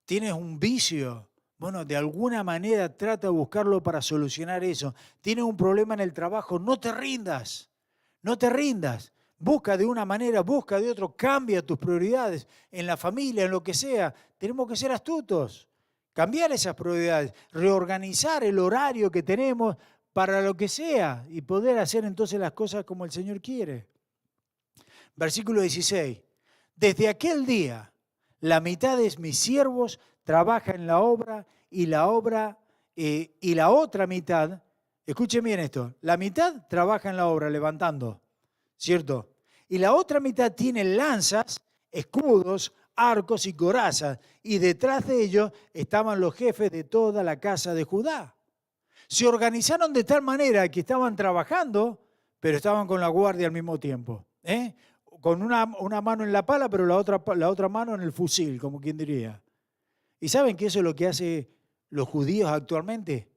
¿Tienes un vicio? Bueno, de alguna manera trata de buscarlo para solucionar eso. ¿Tienes un problema en el trabajo? No te rindas. No te rindas. Busca de una manera, busca de otra, cambia tus prioridades. En la familia, en lo que sea. Tenemos que ser astutos. Cambiar esas prioridades. Reorganizar el horario que tenemos para lo que sea y poder hacer entonces las cosas como el Señor quiere. Versículo 16. Desde aquel día, la mitad de mis siervos trabaja en la obra y la otra mitad, escuchen bien esto, la mitad trabaja en la obra levantando, ¿cierto? Y la otra mitad tiene lanzas, escudos, arcos y corazas, y detrás de ellos estaban los jefes de toda la casa de Judá. Se organizaron de tal manera que estaban trabajando, pero estaban con la guardia al mismo tiempo. Con una mano en la pala, pero la otra mano en el fusil, como quien diría. ¿Y saben que eso es lo que hacen los judíos actualmente?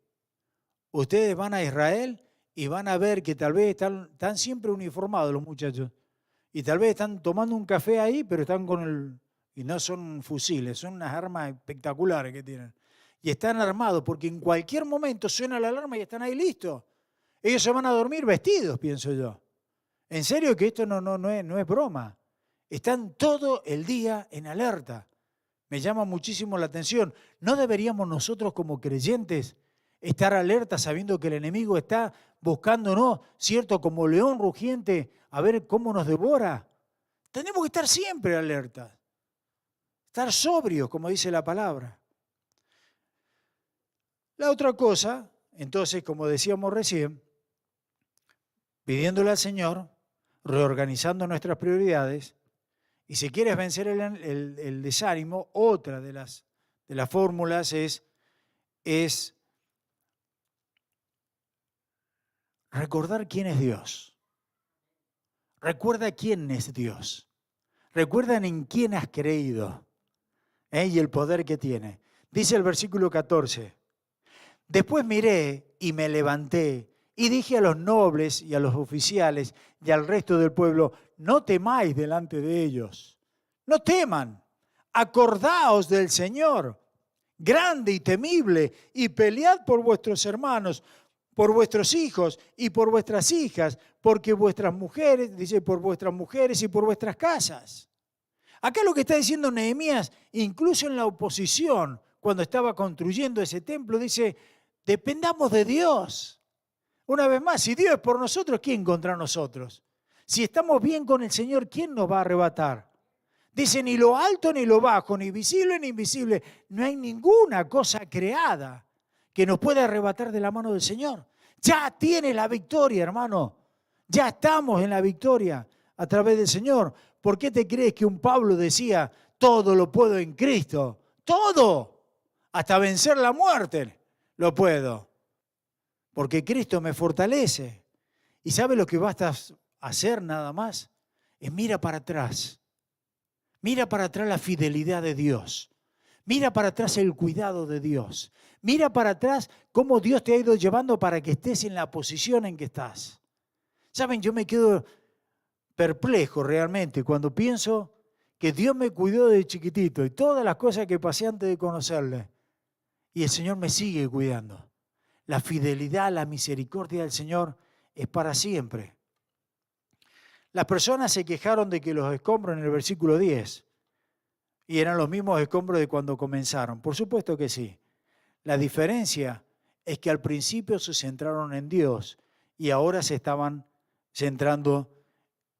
Ustedes van a Israel y van a ver que tal vez están siempre uniformados los muchachos. Y tal vez están tomando un café ahí, pero están y no son fusiles, son unas armas espectaculares que tienen. Y están armados porque en cualquier momento suena la alarma y están ahí listos. Ellos se van a dormir vestidos, pienso yo. En serio que esto no es broma. Están todo el día en alerta. Me llama muchísimo la atención. ¿No deberíamos nosotros como creyentes estar alerta sabiendo que el enemigo está buscándonos, ¿cierto? Como león rugiente, a ver cómo nos devora. Tenemos que estar siempre alertas. Estar sobrio, como dice la palabra. La otra cosa, entonces, como decíamos recién, pidiéndole al Señor, reorganizando nuestras prioridades, y si quieres vencer el desánimo, otra de las fórmulas es recordar quién es Dios. Recuerda quién es Dios. Recuerda en quién has creído y el poder que tiene. Dice el versículo 14. Después miré y me levanté y dije a los nobles y a los oficiales y al resto del pueblo, no temáis delante de ellos. No teman. Acordaos del Señor, grande y temible, y pelead por vuestros hermanos, por vuestros hijos y por vuestras hijas, porque vuestras mujeres, dice, por vuestras mujeres y por vuestras casas. Acá lo que está diciendo Nehemías, incluso en la oposición, cuando estaba construyendo ese templo, dice, dependamos de Dios. Una vez más, si Dios es por nosotros, ¿quién contra nosotros? Si estamos bien con el Señor, ¿quién nos va a arrebatar? Dice, ni lo alto ni lo bajo, ni visible ni invisible. No hay ninguna cosa creada que nos pueda arrebatar de la mano del Señor. Ya tienes la victoria, hermano. Ya estamos en la victoria a través del Señor. ¿Por qué te crees que un Pablo decía, todo lo puedo en Cristo? Todo, hasta vencer la muerte, lo puedo. Porque Cristo me fortalece. ¿Y sabe lo que basta hacer nada más? Es mira para atrás. Mira para atrás la fidelidad de Dios. Mira para atrás el cuidado de Dios. Mira para atrás cómo Dios te ha ido llevando para que estés en la posición en que estás. ¿Saben? Yo me quedo perplejo realmente cuando pienso que Dios me cuidó de chiquitito y todas las cosas que pasé antes de conocerle. Y el Señor me sigue cuidando. La fidelidad, la misericordia del Señor es para siempre. Las personas se quejaron de que los escombros en el versículo 10 y eran los mismos escombros de cuando comenzaron. Por supuesto que sí. La diferencia es que al principio se centraron en Dios y ahora se estaban centrando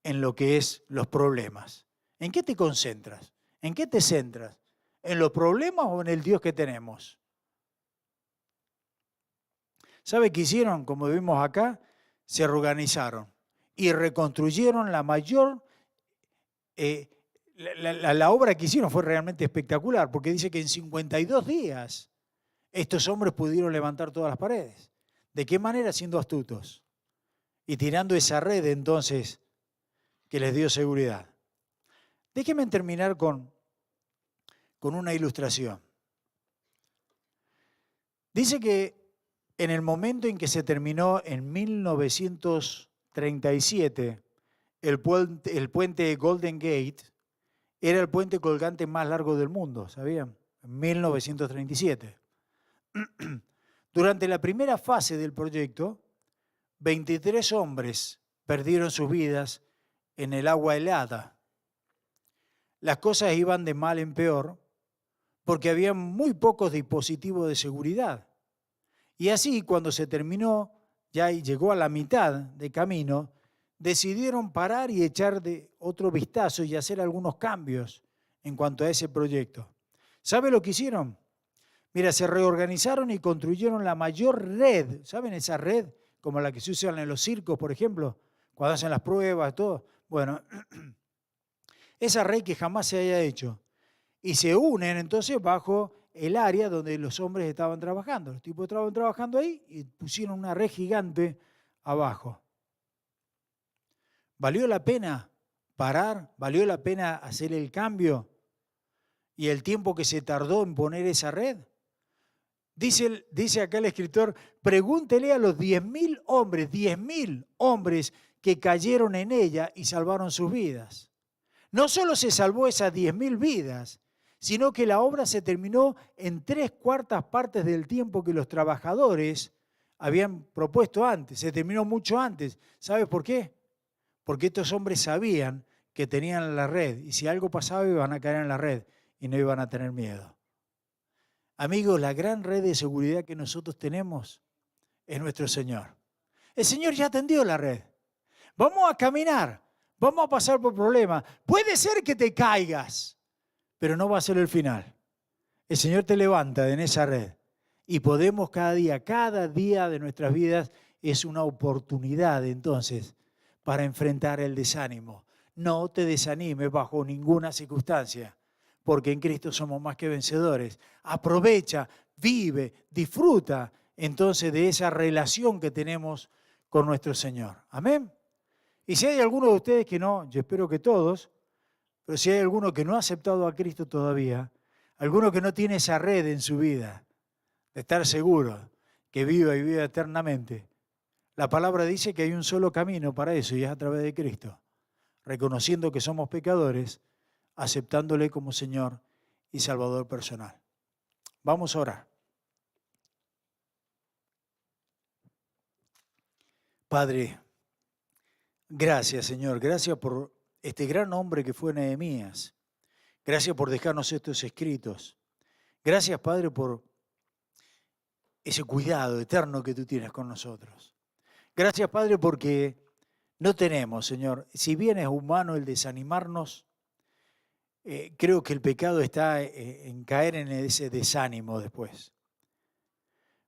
en lo que es los problemas. ¿En qué te concentras? ¿En qué te centras? ¿En los problemas o en el Dios que tenemos? ¿Sabe qué hicieron? Como vimos acá, se reorganizaron y reconstruyeron la mayor... La obra que hicieron fue realmente espectacular, porque dice que en 52 días estos hombres pudieron levantar todas las paredes. ¿De qué manera? Siendo astutos y tirando esa red entonces que les dio seguridad. Déjenme terminar con una ilustración. Dice que en el momento en que se terminó en 1937 el puente Golden Gate, era el puente colgante más largo del mundo, ¿sabían? En 1937. Durante la primera fase del proyecto, 23 hombres perdieron sus vidas en el agua helada. Las cosas iban de mal en peor porque había muy pocos dispositivos de seguridad. Y así, cuando se terminó, ya llegó a la mitad de camino, decidieron parar y echar de otro vistazo y hacer algunos cambios en cuanto a ese proyecto. ¿Sabe lo que hicieron? Mira, se reorganizaron y construyeron la mayor red. ¿Saben esa red? Como la que se usa en los circos, por ejemplo, cuando hacen las pruebas, todo. Bueno, esa red que jamás se haya hecho. Y se unen entonces bajo el área donde los hombres estaban trabajando. Los tipos estaban trabajando ahí y pusieron una red gigante abajo. ¿Valió la pena parar? ¿Valió la pena hacer el cambio? ¿Y el tiempo que se tardó en poner esa red? Dice acá el escritor, pregúntele a los 10.000 hombres que cayeron en ella y salvaron sus vidas. No solo se salvó esas 10.000 vidas, sino que la obra se terminó en 3/4 partes del tiempo que los trabajadores habían propuesto antes. Se terminó mucho antes. ¿Sabes por qué? Porque estos hombres sabían que tenían la red y si algo pasaba iban a caer en la red y no iban a tener miedo. Amigos, la gran red de seguridad que nosotros tenemos es nuestro Señor. El Señor ya tendió la red. Vamos a caminar, vamos a pasar por problemas. Puede ser que te caigas, pero no va a ser el final. El Señor te levanta en esa red y podemos cada día de nuestras vidas es una oportunidad entonces para enfrentar el desánimo. No te desanimes bajo ninguna circunstancia, porque en Cristo somos más que vencedores. Aprovecha, vive, disfruta entonces de esa relación que tenemos con nuestro Señor. Amén. Y si hay alguno de ustedes que no, yo espero que todos, pero si hay alguno que no ha aceptado a Cristo todavía, alguno que no tiene esa red en su vida, de estar seguro que viva y viva eternamente, la palabra dice que hay un solo camino para eso y es a través de Cristo, reconociendo que somos pecadores, aceptándole como Señor y Salvador personal. Vamos a orar. Padre, gracias Señor, gracias por este gran hombre que fue Nehemías. Gracias por dejarnos estos escritos. Gracias Padre por ese cuidado eterno que tú tienes con nosotros. Gracias Padre porque no tenemos, Señor, si bien es humano el desanimarnos, creo que el pecado está en caer en ese desánimo después.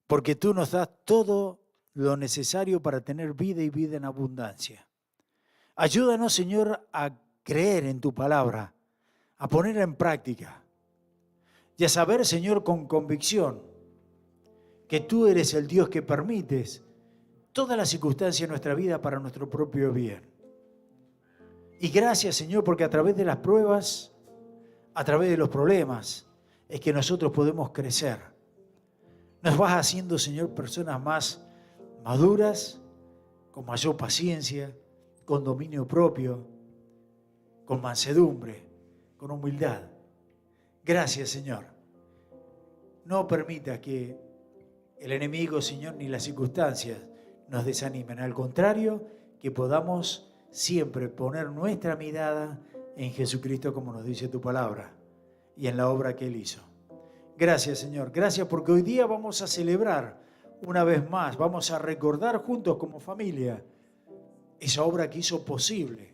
Porque tú nos das todo lo necesario para tener vida y vida en abundancia. Ayúdanos, Señor, a creer en tu palabra, a ponerla en práctica y a saber, Señor, con convicción que tú eres el Dios que permites todas las circunstancias de nuestra vida para nuestro propio bien. Y gracias, Señor, porque a través de las pruebas, a través de los problemas, es que nosotros podemos crecer. Nos vas haciendo, Señor, personas más maduras, con mayor paciencia, con dominio propio, con mansedumbre, con humildad. Gracias, Señor. No permita que el enemigo, Señor, ni las circunstancias nos desanimen. Al contrario, que podamos siempre poner nuestra mirada en Jesucristo, como nos dice tu palabra, y en la obra que Él hizo. Gracias, Señor. Gracias porque hoy día vamos a celebrar una vez más, vamos a recordar juntos como familia esa obra que hizo posible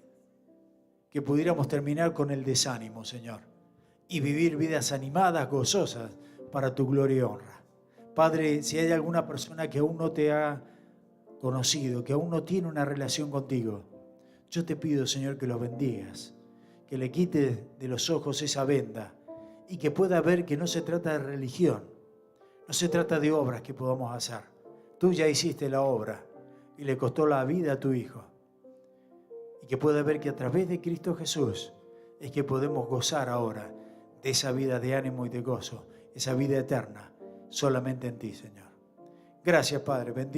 que pudiéramos terminar con el desánimo, Señor, y vivir vidas animadas, gozosas, para tu gloria y honra. Padre, si hay alguna persona que aún no te ha conocido, que aún no tiene una relación contigo, yo te pido, Señor, que los bendigas, que le quites de los ojos esa venda y que pueda ver que no se trata de religión, no se trata de obras que podamos hacer. Tú ya hiciste la obra y le costó la vida a tu Hijo. Y que pueda ver que a través de Cristo Jesús es que podemos gozar ahora de esa vida de ánimo y de gozo, esa vida eterna, solamente en ti, Señor. Gracias, Padre. Bendice.